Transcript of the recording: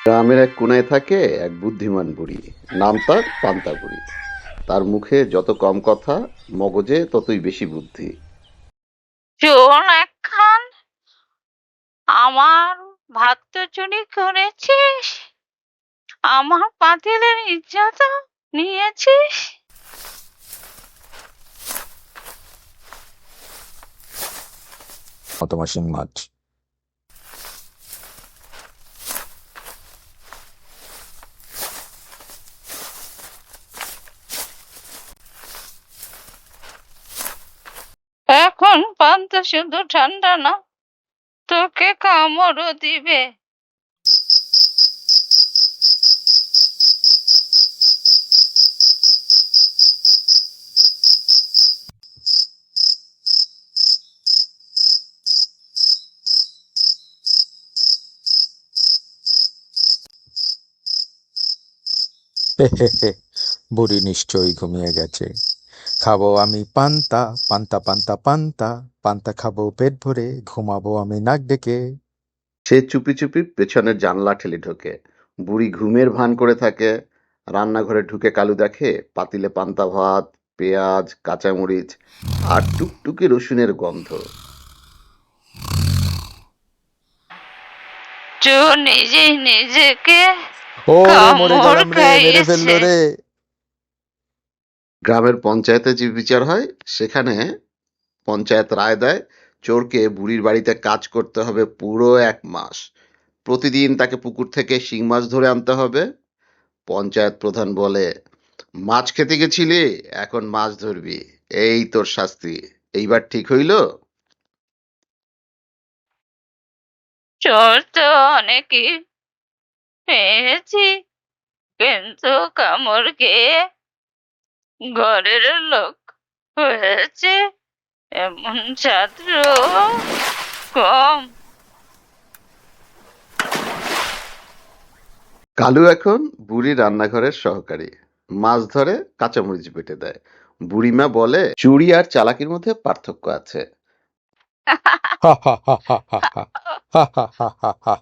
গ্রামের এক কোনায় থাকে এক বুদ্ধিমান বুড়ি। নাম তার পান্তা বুড়ি। তার মুখে যত কম কথা, মগজে ততই বেশি বুদ্ধি। শোন একখান, আমার ভাত তো চুরি করেছিস, আমার পাতিলের ইজ্জত নিয়েছিস। মতমাসিং মাছ। এখন পান্তা শুধু ঠান্ডা না, তোকে কামড়ও দিবে। বুড়ি নিশ্চয়ই ঘুমিয়ে গেছে। খাবো আমি পান্তা, পান্তা পান্তা পান্তা, পান্তা খাবো পেট ভরে, ঘুমাবো আমি নাক ডেকে। সে চুপি চুপি পেছনের জানলা ঠেলে ঢোকে। বুড়ি ঘুমের ভান করে থাকে। রান্নাঘরে ঢুকে কালু দেখে পাতিলে পান্তা ভাত, পেঁয়াজ, কাঁচামরিচ আর টুকটুকে রসুনের গন্ধ। চোর নিজেই নিজেকে ও রে, মরে কামড় গেলাম রে, মেরে ফেললো খাইয়েছে। রে। গ্রামের পঞ্চায়েতে যে বিচার হয় সেখানে পঞ্চায়েত রায় দেয় চোরকে বুড়ির বাড়িতে কাজ করতে হবে পুরো 1 মাস। প্রতিদিন তাকে পুকুর থেকে শিং মাছ ধরে আনতে হবে। পঞ্চায়েত প্রধান বলে, মাছ খেতে গেছিলি, এখন মাছ ধরবি, এই তোর শাস্তি। এইবার ঠিক হইল? চোর তো অনেকই পেয়েছি, কিন্তু কামড় খেয়ে ঘরের লোক হয়েছে এমন ছাত্র কম। কালু এখন বুড়ির রান্নাঘরের সহকারী। মাছ ধরে, কাঁচামরিচ বেটে দেয়। বুড়িমা বলে, চুরি আর চালাকির মধ্যে পার্থক্য আছে। হা হা হা হা হা হা হা হা হা হা।